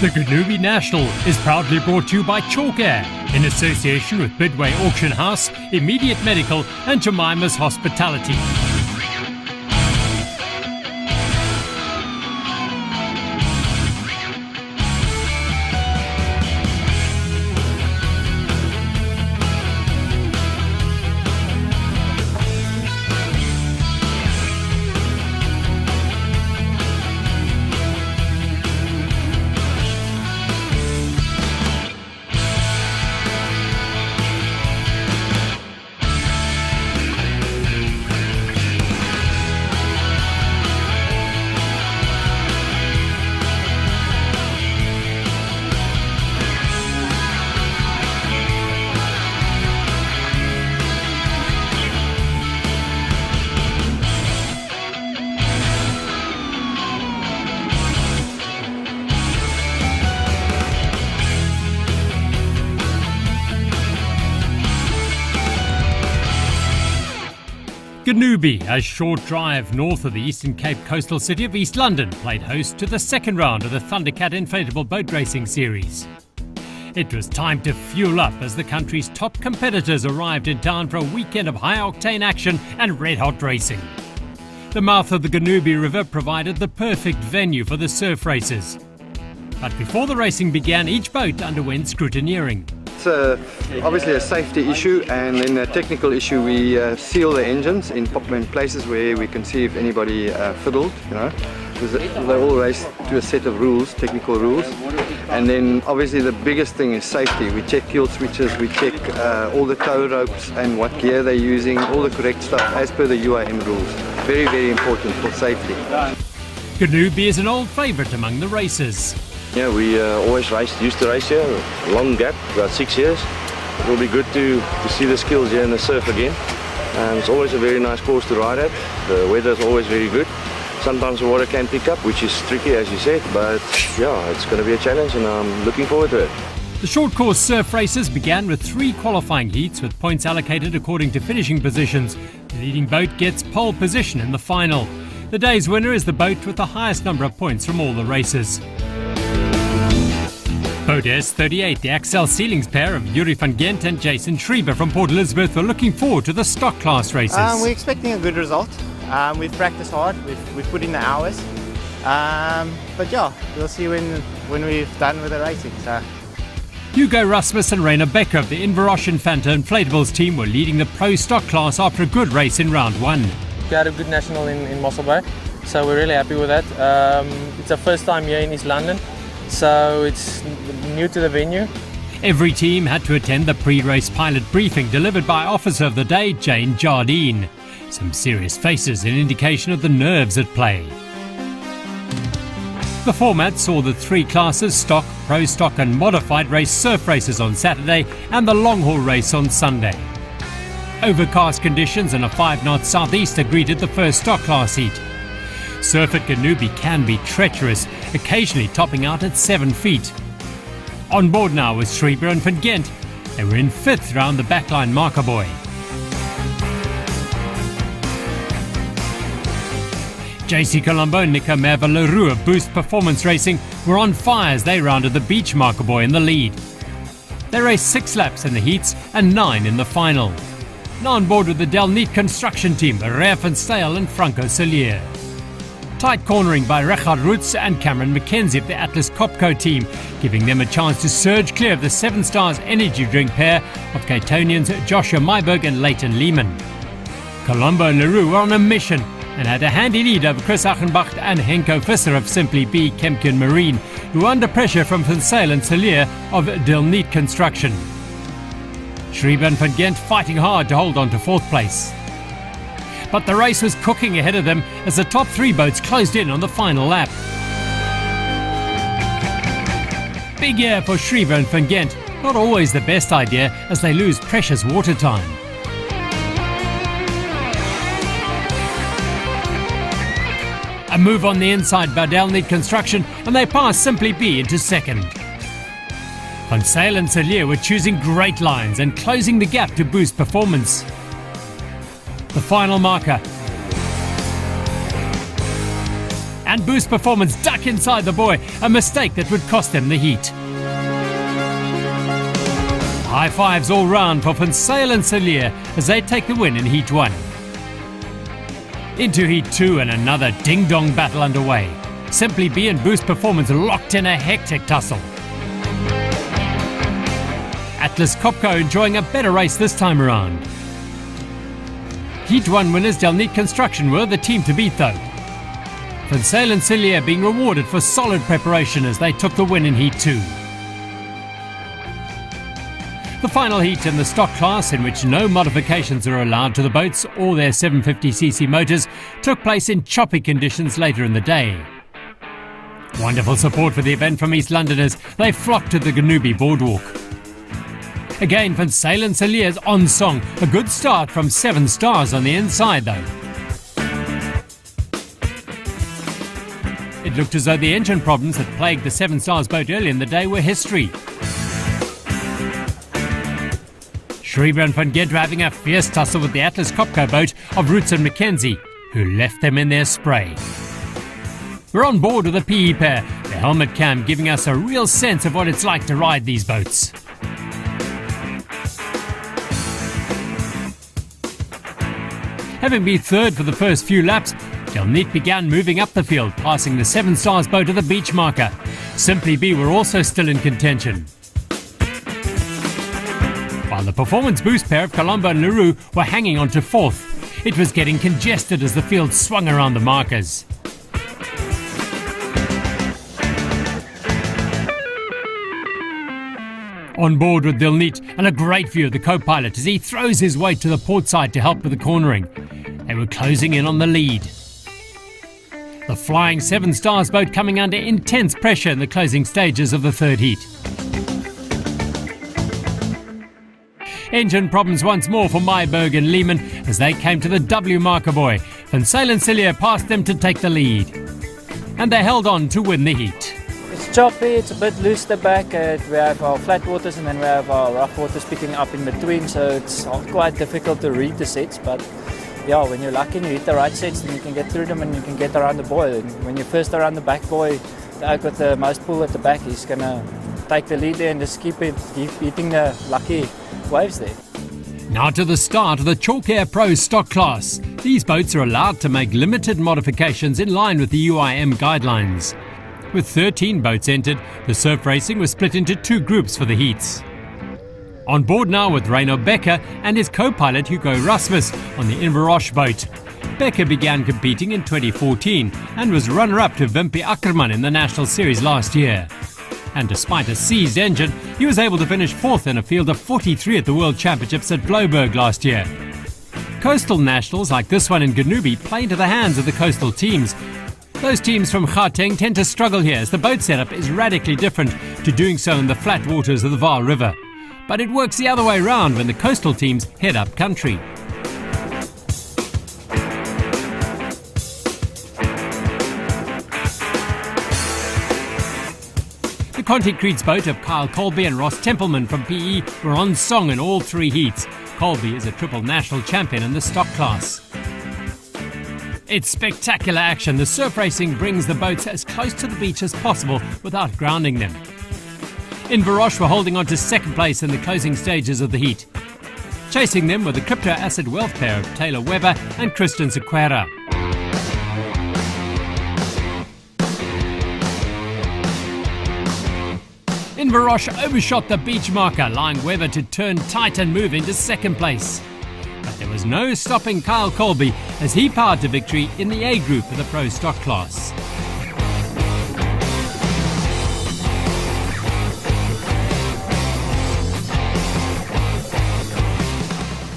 The Gonubie National is proudly brought to you by Chalk Air in association with Bidway Auction House, Immediate Medical and Jemima's Hospitality. Gonubie, a short drive north of the Eastern Cape coastal city of East London, played host to the second round of the Thundercat Inflatable boat racing series. It was time to fuel up as the country's top competitors arrived in town for a weekend of high-octane action and red-hot racing. The mouth of the Gonubie River provided the perfect venue for the surf races. But before the racing began, each boat underwent scrutineering. It's obviously a safety issue, and then a technical issue. We seal the engines in places where we can see if anybody fiddled, because they all race to a set of rules, technical rules. And then obviously the biggest thing is safety. We check kill switches, we check all the tow ropes and what gear they're using, all the correct stuff as per the UIM rules. Very, very important for safety. Gonubie is an old favourite among the racers. Yeah, we always used to race here, a long gap, about 6 years. It will be good to see the skills here in the surf again. It's always a very nice course to ride at. The weather is always very good. Sometimes the water can pick up, which is tricky as you said, but yeah, it's going to be a challenge and I'm looking forward to it. The short course surf races began with 3 qualifying heats with points allocated according to finishing positions. The leading boat gets pole position in the final. The day's winner is the boat with the highest number of points from all the races. Boat S38, the Axel Ceilings pair of Yuri van Gent and Jason Schreiber from Port Elizabeth, were looking forward to the stock class races. We're expecting a good result. We've practiced hard, we've put in the hours. But yeah, we'll see when we've done with the racing. So. Hugo Rasmus and Rainer Becker of the Inverroche Infanta Inflatables team were leading the pro stock class after a good race in round 1. We had a good national in Mossel Bay, so we're really happy with that. It's our first time here in East London, so it's new to the venue. Every team had to attend the pre-race pilot briefing delivered by Officer of the Day, Jane Jardine. Some serious faces, an indication of the nerves at play. The format saw the 3 classes, stock, pro stock and modified, race surf races on Saturday and the long haul race on Sunday. Overcast conditions and a 5-knot southeaster greeted the first stock class heat. Surf at Gonubie can be treacherous, occasionally topping out at 7 feet. On board now was Schreiber and Van Gent. They were in 5th round the backline marker buoy. JC Colombo and Nico Merva-Leroux of Boost Performance Racing were on fire as they rounded the beach marker buoy in the lead. They raced 6 laps in the heats and 9 in the final. Now on board with the Delneat construction team, Rhea van Styl and Franco Solier. Tight cornering by Richard Roots and Cameron McKenzie of the Atlas Copco team, giving them a chance to surge clear of the 7 Stars energy drink pair of Catonians Joshua Myberg and Leighton Lehman. Colombo and Leroux were on a mission and had a handy lead over Chris Achenbach and Henko Visser of Simply B Kempion Marine, who were under pressure from Van Styl and Solier of Delneat Construction. Schreiber and Van Gent fighting hard to hold on to 4th place. But the race was cooking ahead of them as the top 3 boats closed in on the final lap. Big air for Schreiber and Van Gent, not always the best idea as they lose precious water time. A move on the inside by Delneat Construction and they pass Simply B into 2nd. Van Styl and Solier were choosing great lines and closing the gap to Boost Performance. The final marker. and Boost Performance duck inside the buoy, a mistake that would cost them the heat. High fives all round for Van Zyl and Cilliers as they take the win in Heat 1. Into Heat 2 and another ding-dong battle underway. Simply B and Boost Performance locked in a hectic tussle. Atlas Copco enjoying a better race this time around. Heat 1 winners Delneat Construction were the team to beat though. Van Zyl and Cilliers being rewarded for solid preparation as they took the win in Heat 2. The final heat in the stock class, in which no modifications are allowed to the boats or their 750cc motors, took place in choppy conditions later in the day. Wonderful support for the event from East Londoners. They flocked to the Gonubie boardwalk. Again, Van Zyl and Cilliers on song. A good start from 7 stars on the inside though. It looked as though the engine problems that plagued the 7 Stars boat early in the day were history. Schreiber and Van Gedre having a fierce tussle with the Atlas Copco boat of Roots and Mackenzie, who left them in their spray. We're on board with a PE pair, the helmet cam giving us a real sense of what it's like to ride these boats. Having been third for the first few laps, Delneat began moving up the field, passing the 7 Stars boat at the beach marker. Simply B were also still in contention, while the Performance Boost pair of Colombo and Leroux were hanging on to 4th. It was getting congested as the field swung around the markers. On board with Delneat and a great view of the co-pilot as he throws his weight to the port side to help with the cornering. They were closing in on the lead. The flying 7 Stars boat coming under intense pressure in the closing stages of the third heat. Engine problems once more for Myberg and Lehman as they came to the W marker buoy. Van Zyl and Cilliers passed them to take the lead, and they held on to win the heat. It's choppy, it's a bit loose at the back. We have our flat waters and then we have our rough waters picking up in between, so it's quite difficult to read the sets. But yeah, when you're lucky and you hit the right sets, then you can get through them and you can get around the buoy. And when you're first around the back buoy, the oak with the most pull at the back is going to take the lead there and just keep hitting the lucky waves there. Now to the start of the Chalk Air Pro stock class. These boats are allowed to make limited modifications in line with the UIM guidelines. With 13 boats entered, the surf racing was split into 2 groups for the heats. On board now with Reino Becker and his co-pilot Hugo Rasmus on the Inverroche boat. Becker began competing in 2014 and was runner-up to Wimpy Ackerman in the National Series last year. And despite a seized engine, he was able to finish 4th in a field of 43 at the World Championships at Bloberg last year. Coastal nationals like this one in Gonubie play into the hands of the coastal teams. Those teams from Gauteng tend to struggle here as the boat setup is radically different to doing so in the flat waters of the Vaal River. But it works the other way round when the coastal teams head up country. The Conti Creed's boat of Kyle Colby and Ross Templeman from PE were on song in all 3 heats. Colby is a triple national champion in the stock class. It's spectacular action. The surf racing brings the boats as close to the beach as possible without grounding them. Inverroche were holding on to 2nd place in the closing stages of the heat. Chasing them were the Crypto Asset Wealth pair of Taylor Webber and Christian Sequeira. Inverroche overshot the beach marker, allowing Webber to turn tight and move into 2nd place. But there was no stopping Kyle Colby as he powered to victory in the A group of the pro stock class.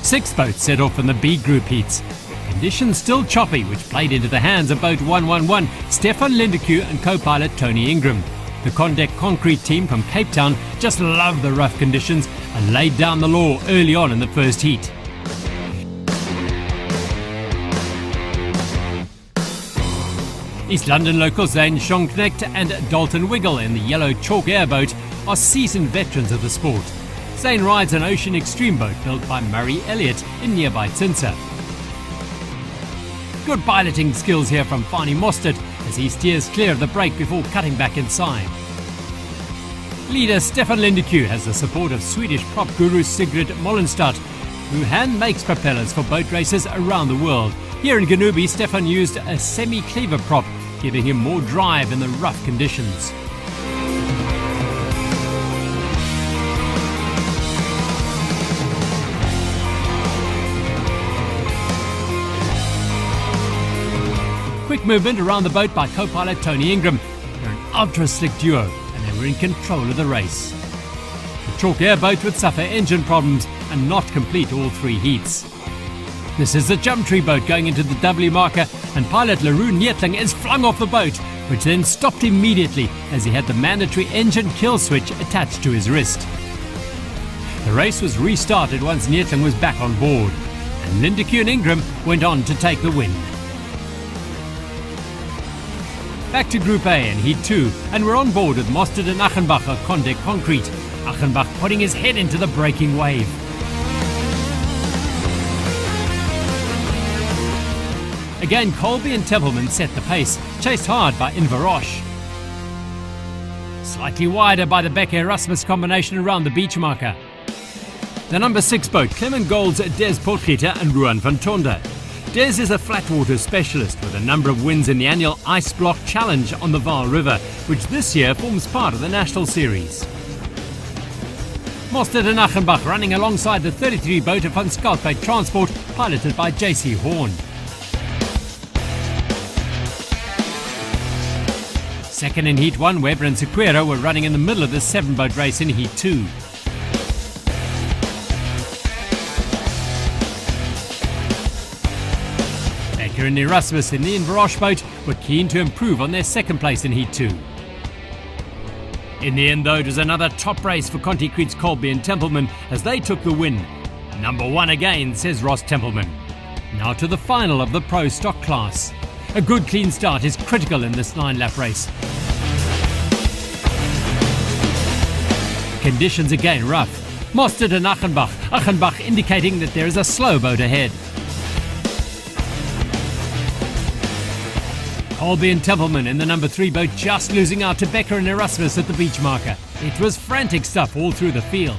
Six boats set off in the B group heats. Conditions still choppy, which played into the hands of boat 111, Stefan Lindeque and co-pilot Tony Ingram. The Condeck Concrete team from Cape Town just loved the rough conditions and laid down the law early on in the first heat. East London locals Zane Schonknecht and Dalton Wiggle in the yellow Chalk airboat are seasoned veterans of the sport. Zane rides an ocean extreme boat built by Murray Elliott in nearby Tsinsa. Good piloting skills here from Fani Mostert as he steers clear of the break before cutting back inside. Leader Stefan Lindeque has the support of Swedish prop guru Sigrid Mollenstadt, who hand makes propellers for boat races around the world. Here in Gonubie, Stefan used a semi-cleaver prop, giving him more drive in the rough conditions. Quick movement around the boat by co-pilot Tony Ingram. They're an ultra-slick duo, and they were in control of the race. The chalk airboat would suffer engine problems and not complete all 3 heats. This is the jump tree boat going into the W marker, and pilot Leroux Nietling is flung off the boat, which then stopped immediately as he had the mandatory engine kill switch attached to his wrist. The race was restarted once Nietling was back on board, and Lindeque and Ingram went on to take the win. Back to Group A in Heat 2, and we're on board with Mostert and Achenbach of Conde Concrete. Achenbach putting his head into the breaking wave. Again, Colby and Templeman set the pace, chased hard by Inveroche. Slightly wider by the Beck-Erasmus combination around the beach marker. The number 6 boat, Clement Gold's Des Potgieter and Ruan van Tonder. Des is a flatwater specialist with a number of wins in the annual Ice Block Challenge on the Vaal River, which this year forms part of the National Series. Mostert and Achenbach running alongside the 33 boat of Van Schalkwyk Transport, piloted by JC Horn. Second in Heat 1, Weber and Sequeira were running in the middle of the 7-boat race in Heat 2. Becker and Erasmus in the Inveroche boat were keen to improve on their second place in Heat 2. In the end, though, it was another top race for Concrete's Colby and Templeman as they took the win. Number 1 again, says Ross Templeman. Now to the final of the Pro Stock class. A good clean start is critical in this 9-lap race. Conditions again rough. Mostert and Achenbach indicating that there is a slow boat ahead. Colby and Templeman in the number 3 boat just losing out to Becker and Erasmus at the beach marker. It was frantic stuff all through the field.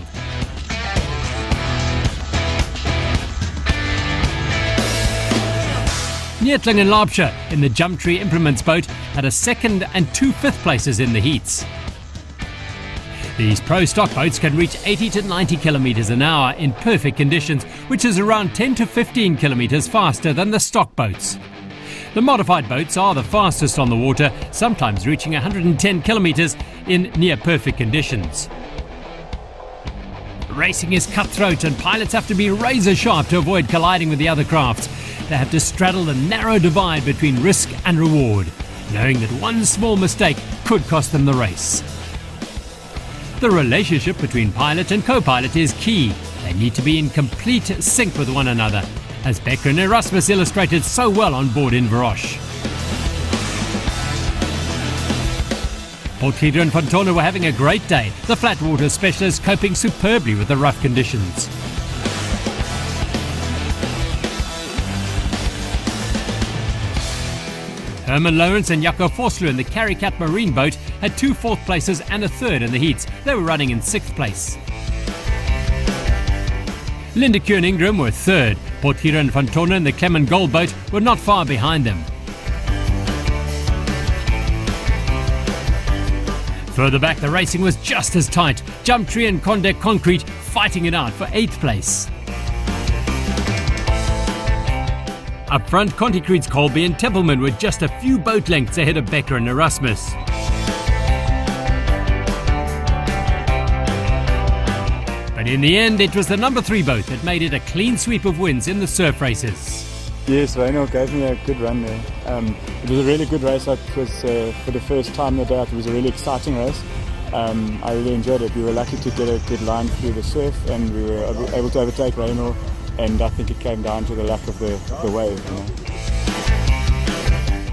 Nietling and Labscher in the Jump Tree Implements boat had a 2nd and 2 5th places in the heats. These pro stock boats can reach 80 to 90 kilometers an hour in perfect conditions, which is around 10 to 15 kilometers faster than the stock boats. The modified boats are the fastest on the water, sometimes reaching 110 kilometers in near perfect conditions. Racing is cutthroat and pilots have to be razor sharp to avoid colliding with the other crafts. They have to straddle the narrow divide between risk and reward, knowing that one small mistake could cost them the race. The relationship between pilot and co-pilot is key. They need to be in complete sync with one another, as Becker and Erasmus illustrated so well on board Inveroche. Potgieter and Van Tonder were having a great day, the flatwater specialists coping superbly with the rough conditions. Herman Lawrence and Jaco Vosloo in the Carrycat Marine boat had 2 4th places and a 3rd in the heats. They were running in 6th place. Lindeque and Ingram were 3rd. Potgieter and Van Tonder in the Clement Gold boat were not far behind them. Further back, the racing was just as tight. Jump Tree and Conde Concrete fighting it out for 8th place. Up front, Concrete's Colby and Templeman were just a few boat lengths ahead of Becker and Erasmus. But in the end, it was the number 3 boat that made it a clean sweep of wins in the surf races. Yes, Reno gave me a good run there. It was a really good race. It was for the first time that day. It was a really exciting race. I really enjoyed it. We were lucky to get a good line through the surf, and we were able to overtake Reno. And I think it came down to the lack of the wave. You know.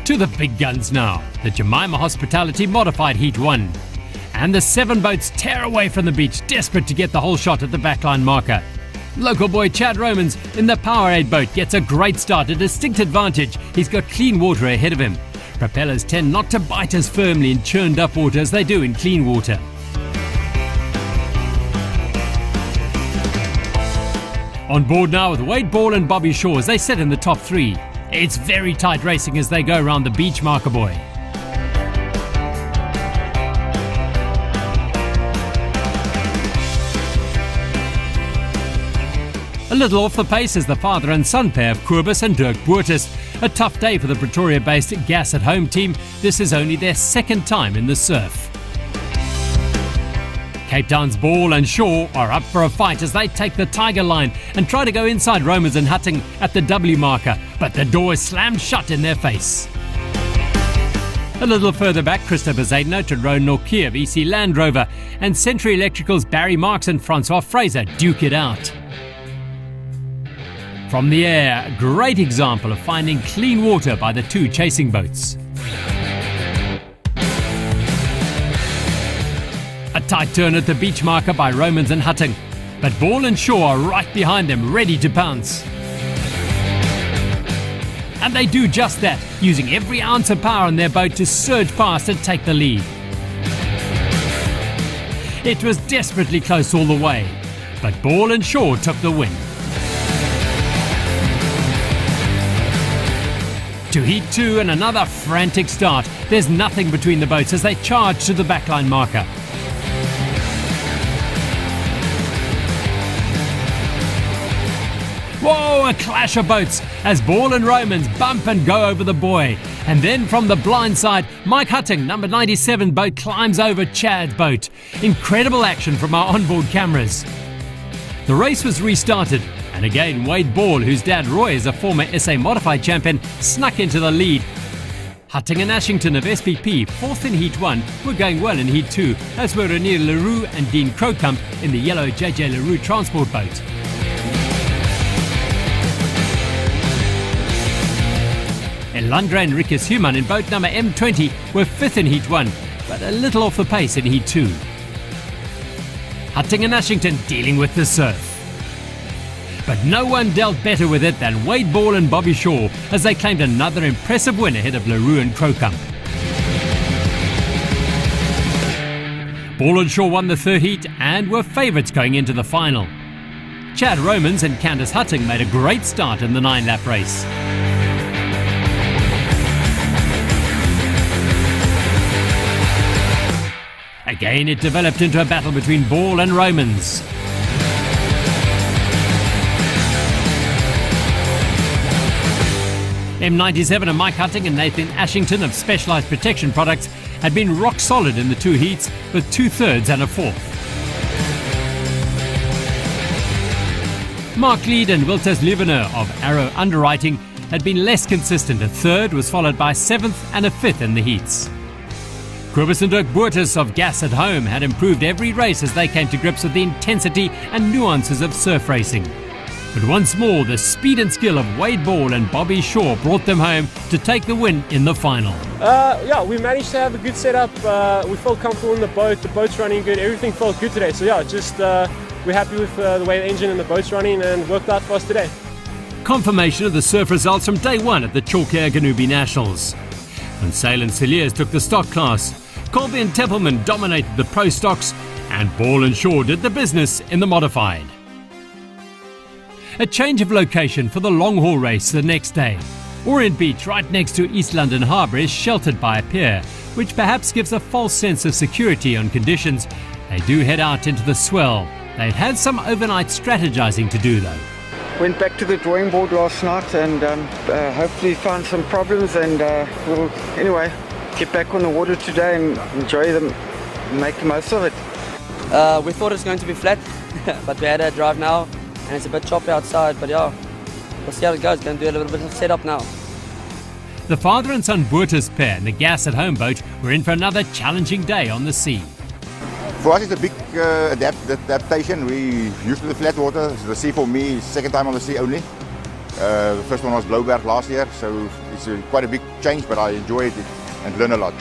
To the big guns now. The Jemima Hospitality modified Heat 1. And the 7 boats tear away from the beach, desperate to get the whole shot at the backline marker. Local boy Chad Romans in the Powerade boat gets a great start, a distinct advantage. He's got clean water ahead of him. Propellers tend not to bite as firmly in churned up water as they do in clean water. On board now with Wade Ball and Bobby Shaw as they sit in the top three. It's very tight racing as they go around the beach marker buoy. A little off the pace is the father and son pair of Kobus and Dirk Boertes. A tough day for the Pretoria-based Gas at Home team. This is only their second time in the surf. Cape Town's Ball and Shaw are up for a fight as they take the tiger line and try to go inside Romans and Hutting at the W marker, but the door is slammed shut in their face. A little further back, Christopher Zaidno to Rowan Norkie of EC Land Rover, and Century Electrical's Barry Marks and Francois Fraser duke it out. From the air, a great example of finding clean water by the two chasing boats. A tight turn at the beach marker by Romans and Hutting, but Ball and Shaw are right behind them, ready to pounce. And they do just that, using every ounce of power on their boat to surge past and take the lead. It was desperately close all the way, but Ball and Shaw took the win. To Heat 2 and another frantic start. There's nothing between the boats as they charge to the backline marker. Whoa, a clash of boats as Ball and Romans bump and go over the buoy. And then from the blind side, Mike Hutting, number 97 boat, climbs over Chad's boat. Incredible action from our onboard cameras. The race was restarted, and again Wade Ball, whose dad Roy is a former SA Modified champion, snuck into the lead. Hutting and Ashington of SPP, fourth in Heat 1, were going well in Heat 2, as were Renier Leroux and Dean Crocombe in the yellow JJ Leroux transport boat. Elandra and Rikus Human in boat number M20 were fifth in Heat 1, but a little off the pace in Heat 2. Hutting and Ashington dealing with the surf. But no one dealt better with it than Wade Ball and Bobby Shaw as they claimed another impressive win ahead of Leroux and Crocombe. Ball and Shaw won the third heat and were favourites going into the final. Chad Romans and Candice Hutting made a great start in the 9-lap race. Again, it developed into a battle between Ball and Romans. M97 of Mike Hutting and Nathan Ashington of Specialised Protection Products had been rock solid in the two heats with 2/3 and a fourth. Mark Lead and Wiltes Luvener of Arrow Underwriting had been less consistent. A third was followed by 7th and a 5th in the heats. Kobus and Dirk Boertes of Gas at Home had improved every race as they came to grips with the intensity and nuances of surf racing. But once more, the speed and skill of Wade Ball and Bobby Shaw brought them home to take the win in the final. We managed to have a good setup. We felt comfortable in the boat. The boat's running good. Everything felt good today. So we're happy with the way the engine and the boat's running, and worked out for us today. Confirmation of the surf results from day one at the Chalkere Gonubie Nationals. When Sale and Cilliers took the stock class, Colby and Templeman dominated the pro stocks, and Ball and Shaw did the business in the modified. A change of location for the long haul race the next day. Orient Beach, right next to East London Harbour, is sheltered by a pier, which perhaps gives a false sense of security on conditions. They do head out into the swell. They've had some overnight strategizing to do though. Went back to the drawing board last night and hopefully found some problems, and we'll anyway get back on the water today and enjoy them and make the most of it. We thought it was going to be flat, but we had a drive now and it's a bit choppy outside, but yeah, we'll see how it goes. Going to do a little bit of setup now. The father and son Boertes pair and the Gas at Home boat were in for another challenging day on the sea. For us, it's a big adaptation. We used to the flat water. The sea for me is second time on the sea only. The first one was Blouberg last year, so it's quite a big change, but I enjoy it and learn a lot.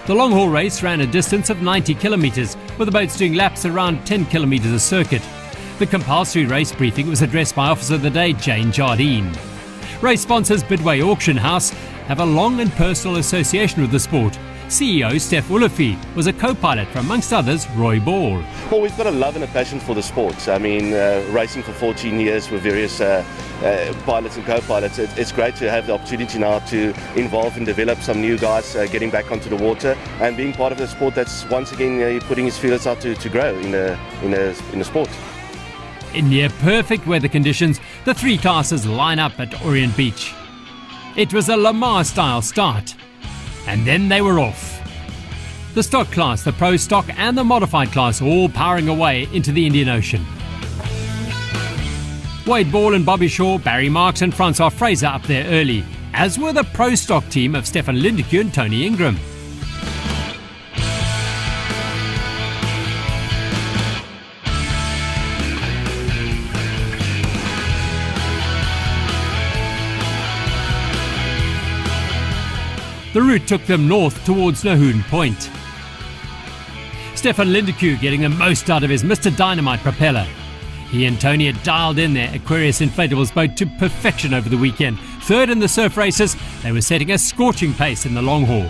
The long haul race ran a distance of 90 kilometres, with the boats doing laps around 10 kilometres a circuit. The compulsory race briefing was addressed by Officer of the Day Jane Jardine. Race sponsors Bidway Auction House have a long and personal association with the sport. CEO Steph Ulefi was a co-pilot for, amongst others, Roy Ball. Well, we've got a love and a passion for the sport. I mean, racing for 14 years with various pilots and co-pilots. It's great to have the opportunity now to involve and develop some new guys getting back onto the water and being part of the sport that's once again putting his feelers out to grow in the sport. In near perfect weather conditions, the three classes line up at Orient Beach. It was a Le Mans-style start. And then they were off. The stock class, the pro stock and the modified class all powering away into the Indian Ocean. Wade Ball and Bobby Shaw, Barry Marks and Francois Fraser up there early, as were the pro stock team of Stefan Lindeque and Tony Ingram. The route took them north towards Nahoon Point. Stefan Lindeque getting the most out of his Mr. Dynamite propeller. He and Tony had dialed in their Aquarius Inflatables boat to perfection over the weekend. Third in the surf races, they were setting a scorching pace in the long haul.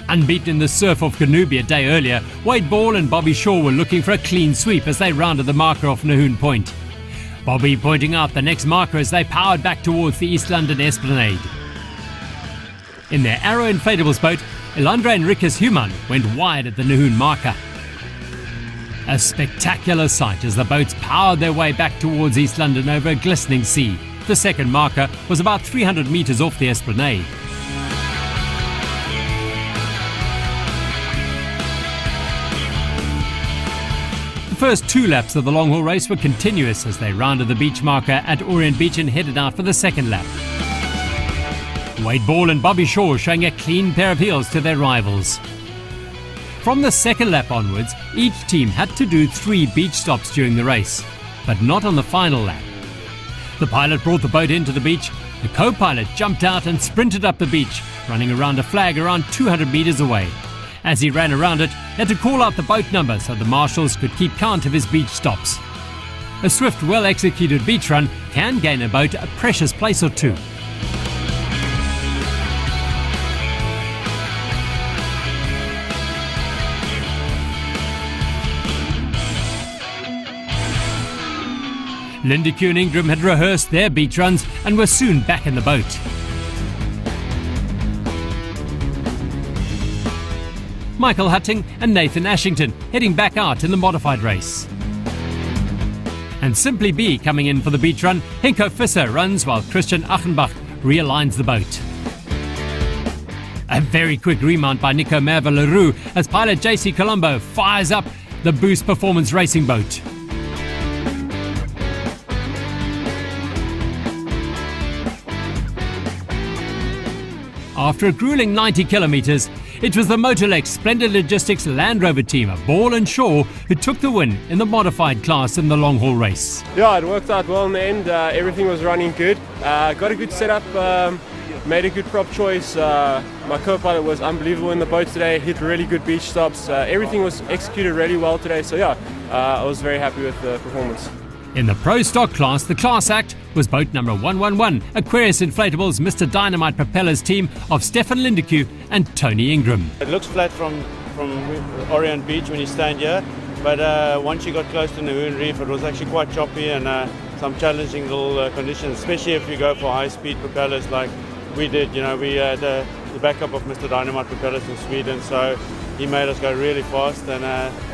Unbeaten in the surf off Gonubie a day earlier, Wade Ball and Bobby Shaw were looking for a clean sweep as they rounded the marker off Nahoon Point. Bobby pointing out the next marker as they powered back towards the East London Esplanade. In their Arrow Inflatables boat, Elandre Enriquez Human went wide at the Nahoon marker. A spectacular sight as the boats powered their way back towards East London over a glistening sea. The second marker was about 300 metres off the Esplanade. The first two laps of the long haul race were continuous as they rounded the beach marker at Orient Beach and headed out for the second lap. Wade Ball and Bobby Shaw showing a clean pair of heels to their rivals. From the second lap onwards, each team had to do 3 beach stops during the race, but not on the final lap. The pilot brought the boat into the beach, the co-pilot jumped out and sprinted up the beach, running around a flag around 200 metres away. As he ran around it, he had to call out the boat number so the marshals could keep count of his beach stops. A swift, well-executed beach run can gain a boat a precious place or two. Lindeque and Ingram had rehearsed their beach runs and were soon back in the boat. Michael Hutting and Nathan Ashington heading back out in the modified race. And Simply B coming in for the beach run, Henko Visser runs while Christian Achenbach realigns the boat. A very quick remount by Nico Merva-Leroux as pilot JC Colombo fires up the Boost Performance racing boat. After a grueling 90 kilometres, it was the Motorlex Splendid Logistics Land Rover team of Ball and Shaw who took the win in the modified class in the long haul race. Yeah, it worked out well in the end. Everything was running good. Got a good setup, made a good prop choice. My co-pilot was unbelievable in the boat today, hit really good beach stops. Everything was executed really well today, so yeah, I was very happy with the performance. In the pro stock class, the class act was boat number 111, Aquarius Inflatables Mr. Dynamite Propellers team of Stefan Lindeque and Tony Ingram. It looks flat from Orient Beach when you stand here, but once you got close to Nahoon Reef, it was actually quite choppy and some challenging little conditions, especially if you go for high-speed propellers like we did. You know, we had the backup of Mr. Dynamite Propellers in Sweden, so he made us go really fast, and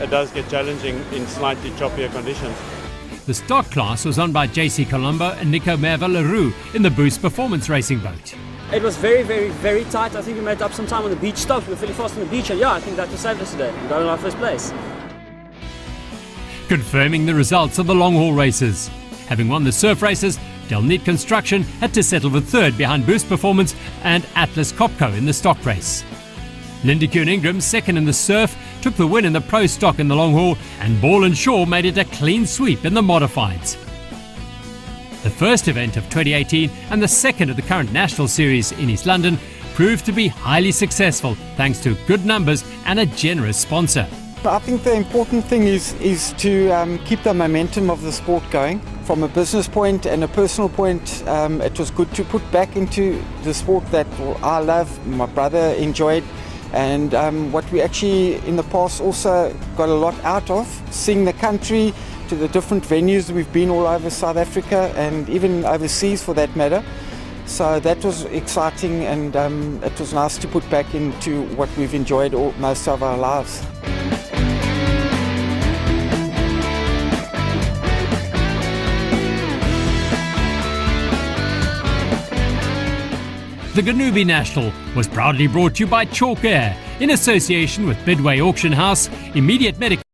it does get challenging in slightly choppier conditions. The stock class was owned by JC Colombo and Nico Merva-Leroux in the Boost Performance racing boat. It was very, very, very tight. I think we made up some time on the beach stops. We were fairly fast on the beach, and yeah, I think that just saved us today. We got in our first place. Confirming the results of the long haul races. Having won the surf races, Delneat Construction had to settle for third behind Boost Performance and Atlas Copco in the stock race. Lindeque and Ingram, second in the surf, took the win in the pro stock in the long haul, and Ball and Shaw made it a clean sweep in the modifieds. The first event of 2018 and the second of the current National Series in East London proved to be highly successful thanks to good numbers and a generous sponsor. I think the important thing is to keep the momentum of the sport going. From a business point and a personal point, it was good to put back into the sport that I love, my brother enjoyed, and what we actually in the past also got a lot out of, seeing the country, to the different venues. We've been all over South Africa and even overseas for that matter. So that was exciting, and it was nice to put back into what we've enjoyed most of our lives. The Gonubie National was proudly brought to you by Chalk Air in association with Bidway Auction House, Immediate Medical